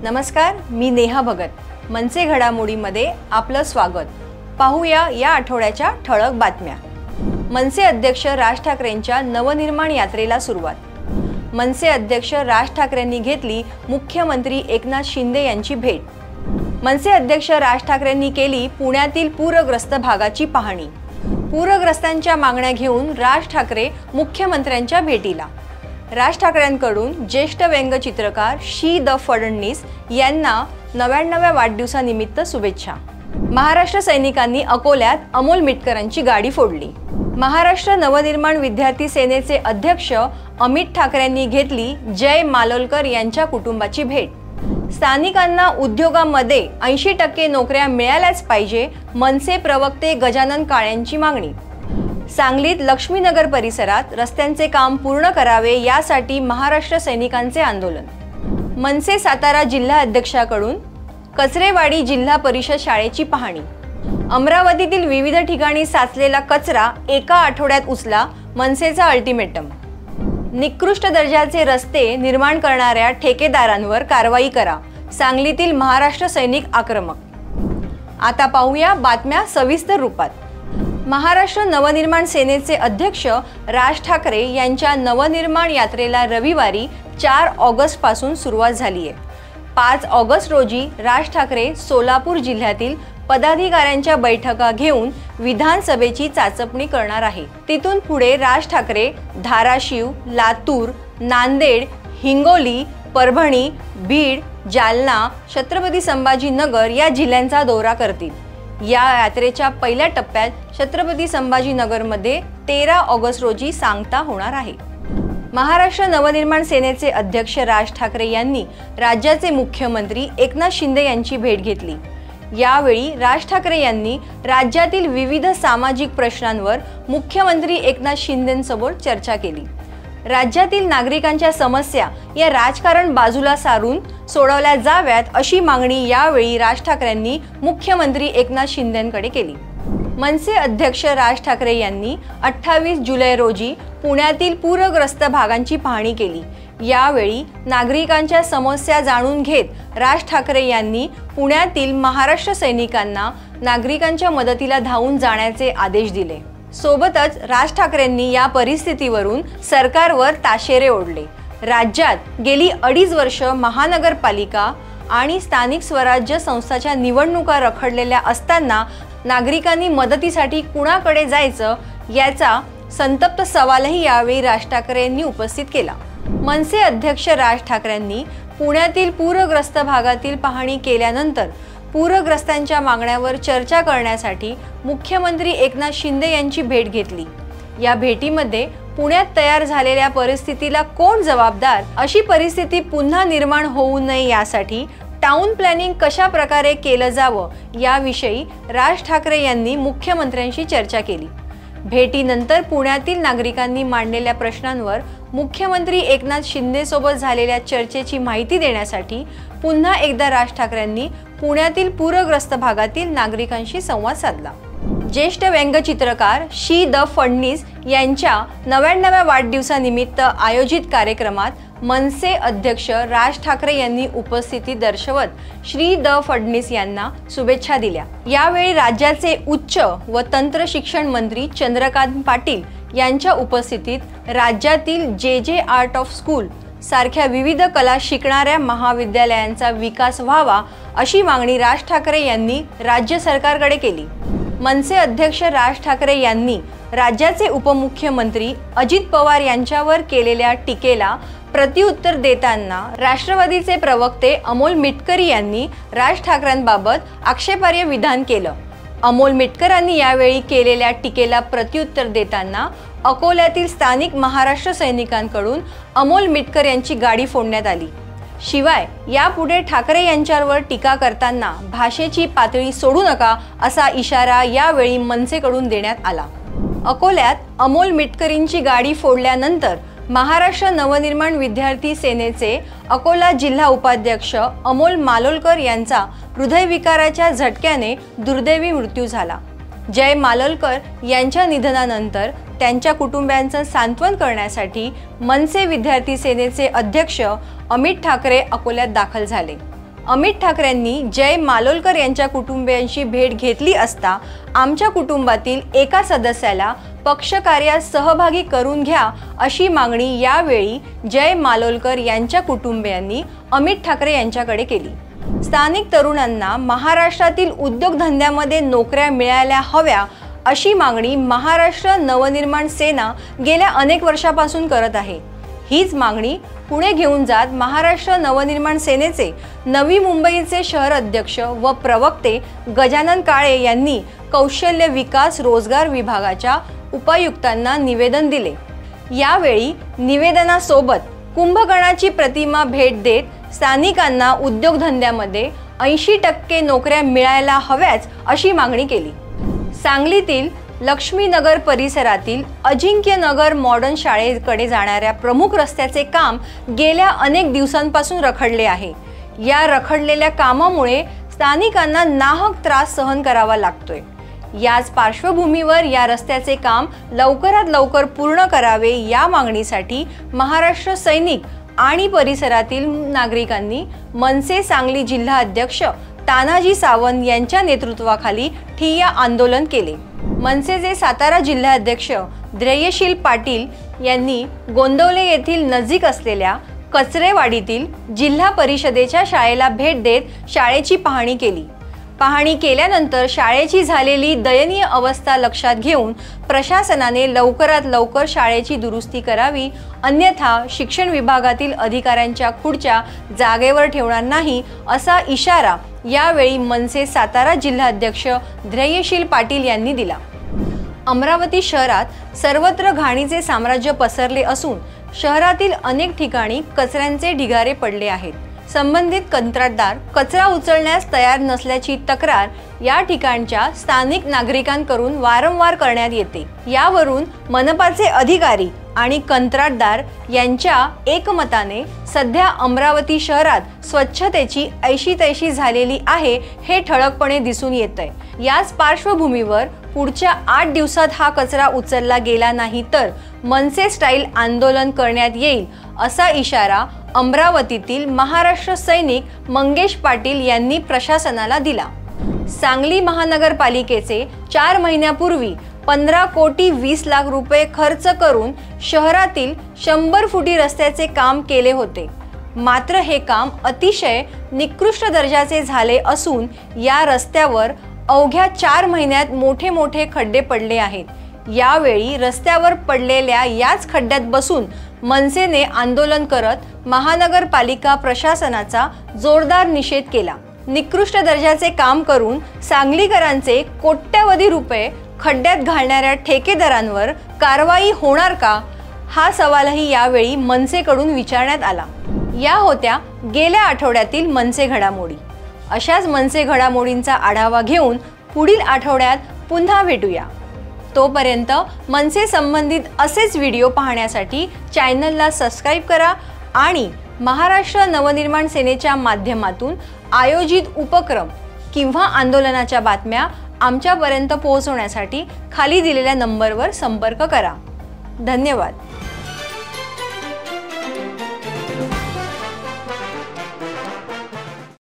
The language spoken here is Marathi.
नमस्कार, मी नेहा भगत. मनसे घडामोडीमध्ये आपलं स्वागत. पाहूया या आठवड्याच्या ठळक बातम्या. मनसे अध्यक्ष राज ठाकरेंच्या नवनिर्माण यात्रेला सुरुवात. मनसे अध्यक्ष राज ठाकरेंनी घेतली मुख्यमंत्री एकनाथ शिंदे यांची भेट. मनसे अध्यक्ष राज ठाकरेंनी केली पुण्यातील पूरग्रस्त भागाची पाहणी. पूरग्रस्तांच्या मागण्या घेऊन राज ठाकरे मुख्यमंत्र्यांच्या भेटीला. राज ठाकरेंकडून ज्येष्ठ व्यंगचित्रकार शी द फडणवीस यांना 99व्या वाढदिवसानिमित्त शुभेच्छा. महाराष्ट्र सैनिकांनी अकोल्यात अमोल मिटकरांची गाडी फोडली. महाराष्ट्र नवनिर्माण विद्यार्थी सेनेचे अध्यक्ष अमित ठाकरेंनी घेतली जय मालोलकर यांच्या कुटुंबाची भेट. स्थानिकांना उद्योगामध्ये 80% नोकऱ्या मिळाल्याच पाहिजे, मनसे प्रवक्ते गजानन काळेंची मागणी. सांगलीत लक्ष्मीनगर परिसरात रस्त्यांचे काम पूर्ण करावे यासाठी महाराष्ट्र सैनिकांचे आंदोलन. मनसे सातारा जिल्हा अध्यक्षाकडून कचरेवाडी जिल्हा परिषद शाळेची पाहणी. अमरावतीतील विविध ठिकाणी साचलेला कचरा एका आठवड्यात उचला, मनसेचा अल्टिमेटम. निकृष्ट दर्जाचे रस्ते निर्माण करणाऱ्या ठेकेदारांवर कारवाई करा, सांगलीतील महाराष्ट्र सैनिक आक्रमक. आता पाहूया बातम्या सविस्तर रूपात. महाराष्ट्र नवनिर्माण सेनेचे अध्यक्ष राज ठाकरे यांच्या नवनिर्माण यात्रेला रविवारी 4 ऑगस्ट पासून सुरुवात झाली आहे. 5 ऑगस्ट रोजी राज ठाकरे सोलापूर जिल्ह्यातील पदाधिकाऱ्यांच्या बैठका घेऊन विधानसभेची चाचपणी करणार आहे. तिथून पुढे राज ठाकरे धाराशिव, लातूर, नांदेड, हिंगोली, परभणी, बीड, जालना, छत्रपती संभाजीनगर या जिल्ह्यांचा दौरा करतील. या यात्रेच्या पहिल्या टप्प्यात छत्रपती संभाजीनगरमध्ये 13 ऑगस्ट रोजी सांगता होणार आहे. महाराष्ट्र नवनिर्माण सेनेचे अध्यक्ष राज ठाकरे यांनी राज्याचे मुख्यमंत्री एकनाथ शिंदे यांची भेट घेतली. यावेळी राज ठाकरे यांनी राज्यातील विविध सामाजिक प्रश्नांवर मुख्यमंत्री एकनाथ शिंदेंसोबत चर्चा केली. राज्यातील नागरिकांच्या समस्या या राजकारण बाजूला सारून सोडवल्या जाव्यात अशी मागणी यावेळी राज ठाकरेंनी मुख्यमंत्री एकनाथ शिंदेंकडे केली. मनसे अध्यक्ष राज ठाकरे यांनी 28 जुलै रोजी पुण्यातील पूरग्रस्त भागांची पाहणी केली. यावेळी नागरिकांच्या समस्या जाणून घेत राज ठाकरे यांनी पुण्यातील महाराष्ट्र सैनिकांना नागरिकांच्या मदतीला धावून जाण्याचे आदेश दिले. सोबतच राज ठाकरेंनी या परिस्थितीवरून सरकारवर ताशेरे ओढले. राज्यात गेली 2.5 वर्ष महानगरपालिका आणि स्थानिक स्वराज्य संस्थांच्या निवडणुका रखडलेल्या असताना नागरिकांनी मदतीसाठी कुणाकडे जायचं याचा संतप्त सवालही यावेळी राज ठाकरे यांनी उपस्थित केला. मनसे अध्यक्ष राज ठाकरेंनी पुण्यातील पूरग्रस्त भागातील पाहणी केल्यानंतर पूरग्रस्तांच्या मागण्यांवर चर्चा करण्यासाठी मुख्यमंत्री एकनाथ शिंदे यांची भेट घेतली. या भेटीमध्ये पुण्यात तयार झालेल्या परिस्थितीला कोण जबाबदार, अशी परिस्थिती पुन्हा निर्माण होऊ नये यासाठी टाउन प्लॅनिंग कशा प्रकारे केलं जावं याविषयी राज ठाकरे यांनी मुख्यमंत्र्यांशी चर्चा केली. भेटीनंतर पुण्यातील नागरिकांनी मांडलेल्या प्रश्नांवर मुख्यमंत्री एकनाथ शिंदे सोबत झालेल्या चर्चेची माहिती देण्यासाठी पुन्हा एकदा राज ठाकरेंनी पुण्यातील पूरग्रस्त भागातील नागरिकांशी संवाद साधला. ज्येष्ठ व्यंगचित्रकार शी द फडणवीस यांच्या 99व्या वाढदिवसानिमित्त आयोजित कार्यक्रमात मनसे अध्यक्ष राज ठाकरे यांनी उपस्थिती दर्शवत श्री द फडणवीस यांना शुभेच्छा दिल्या. यावेळी राज्याचे उच्च व तंत्र शिक्षण मंत्री चंद्रकांत पाटील यांच्या उपस्थितीत राज्यातील जे आर्ट ऑफ स्कूल सारख्या विविध कला शिकणाऱ्या महाविद्यालयांचा विकास व्हावा अशी मागणी राज ठाकरे यांनी राज्य सरकारकडे केली. मनसे अध्यक्ष राज ठाकरे यांनी राज्याचे उपमुख्यमंत्री अजित पवार यांच्यावर केलेल्या टीकेला प्रत्युत्तर देताना राष्ट्रवादीचे प्रवक्ते अमोल मिटकरी यांनी राज ठाकरेंबाबत आक्षेपार्ह विधान केलं. अमोल मिटकरांनी यावेळी केलेल्या टीकेला प्रत्युत्तर देताना अकोल्यातील स्थानिक महाराष्ट्र सैनिकांकडून अमोल मिटकर यांची गाडी फोडण्यात आली. शिवाय यापुढे ठाकरे यांच्यावर टीका करताना भाषेची पातळी सोडू नका असा इशारा यावेळी मनसेकडून देण्यात आला. अकोल्यात अमोल मिटकरींची गाडी फोडल्यानंतर महाराष्ट्र नवनिर्माण विद्यार्थी सेनेचे अकोला जिल्हा उपाध्यक्ष अमोल मालोलकर यांचा हृदयविकाराच्या झटक्याने दुर्दैवी मृत्यू झाला. जय मालोलकर यांच्या निधनानंतर त्यांच्या कुटुंबियांचं सांत्वन करण्यासाठी मनसे विद्यार्थी सेनेचे अध्यक्ष अमित ठाकरे अकोल्यात दाखल झाले. अमित ठाकरेंनी जय मालोलकर यांच्या कुटुंबियांशी भेट घेतली असता आमच्या कुटुंबातील एका सदस्याला पक्षकार्यात सहभागी करून घ्या अशी मागणी यावेळी जय मालोलकर यांच्या कुटुंबियांनी अमित ठाकरे यांच्याकडे केली। स्थानिक तरुणांना महाराष्ट्रातील उद्योगधंद्यामध्ये नोकऱ्या मिळायला हव्या अशी मागणी महाराष्ट्र नवनिर्माण सेना गेल्या अनेक वर्षापासून करत आहे। हीच मागणी पुढे घेऊन जात महाराष्ट्र नवनिर्माण सेनेचे नवी मुंबईचे शहर अध्यक्ष व प्रवक्ते गजानन काळे यांनी कौशल्य विकास रोजगार विभागाच्या उपायुक्तांना निवेदन दिले। यावेळी निवेदनासोबत कुंभकर्णाची प्रतिमा भेट देत स्थानिकांना उद्योगधंद्यामध्ये 80% नोकऱ्या मिळायला हव्याच अशी मागणी केली। सांगलीतील लक्ष्मीनगर परिसरातील अजिंक्यनगर मॉडर्न शाळेकडे जाणाऱ्या प्रमुख रस्त्याचे काम गेल्या अनेक दिवसांपासून रखडले आहे। या रखडलेल्या कामामुळे स्थानिकांना नाहक त्रास सहन करावा लागतोय। याच पार्श्वभूमीवर या रस्त्याचे काम लवकरात लवकर पूर्ण करावे या मागणीसाठी महाराष्ट्र सैनिक आणि परिसरातील नागरिकांनी मनसे सांगली जिल्हा अध्यक्ष तानाजी सावंत यांच्या नेतृत्वाखाली ठिय्या आंदोलन केले। मनसेचे सातारा जिल्हाध्यक्ष धैर्यशील पाटील यांनी गोंदवले येथील नजीक असलेल्या कचरेवाडीतील जिल्हा परिषदेच्या शाळेला भेट देत शाळेची पाहणी केली। पाहणी केल्यानंतर शाळेची झालेली दयनीय अवस्था लक्षात घेऊन प्रशासनाने लवकरात लवकर शाळेची दुरुस्ती करावी, अन्यथा शिक्षण विभागातील अधिकाऱ्यांच्या खुर्च्या जागेवर ठेवणार नाही असा इशारा यावेळी मनसे सातारा जिल्हाध्यक्ष धैर्यशील पाटील यांनी दिला। अमरावती शहरात सर्वत्र घाणीचे साम्राज्य पसरले असून शहरातील अनेक ठिकाणी कचऱ्यांचे ढिगारे पडले आहेत। संबंधित कंत्राटदार कचरा उचलण्यास तयार नसल्याची तक्रार या ठिकाणच्या स्थानिक नागरिकांकडून वारंवार करण्यात येते। यावरून मनपाचे अधिकारी आणि कंत्राटदार यांच्या एकमताने सध्या अमरावती शहरात स्वच्छतेची ऐशी-तैशी झालेली आहे हे ठळकपणे दिसून येतंय। याच पार्श्वभूमीवर पुढच्या 8 दिवसात हा कचरा उचलला गेला नाही तर मनसे स्टाईल आंदोलन करण्यात येईल असा इशारा अमरावतीतील महाराष्ट्र सैनिक मंगेश पाटील यांनी प्रशासनाला दिला। सांगली महानगरपालिकेचे 4 महिन्यापूर्वी 15 कोटी 20 लाख रुपये खर्च करून शहरातील 100 फुटी रस्त्याचे काम केले होते। मात्र हे काम अतिशय निकृष्ट दर्जाचे झाले असून या रस्त्यावर अवघ्या 4 महिन्यात मोठे मोठे खड्डे पडले आहेत। यावेळी रस्त्यावर पडलेल्या याच खड्ड्यात बसून मनसेने आंदोलन करत महानगरपालिका प्रशासनाचा जोरदार निषेध केला। निकृष्ट दर्जाचे काम करून सांगलीकरांचे कोट्यवधी रुपये खड्ड्यात घालणाऱ्या ठेकेदारांवर कारवाई होणार का हा सवालही यावेळी मनसेकडून विचारण्यात आला। या होत्या गेल्या आठवड्यातील मनसे घडामोडी। अशाच मनसे घडामोडींचा आढावा घेऊन पुढील आठवड्यात पुन्हा भेटूया। तोपर्यंत मनसे संबंधित असेच व्हिडिओ पाहण्यासाठी चॅनलला सबस्क्राइब करा आणि महाराष्ट्र नवनिर्माण सेनेच्या माध्यमातून आयोजित उपक्रम किंवा आंदोलनाच्या बातम्या आमच्यापर्यंत पोहोचवण्यासाठी खाली दिलेल्या नंबरवर संपर्क करा। धन्यवाद।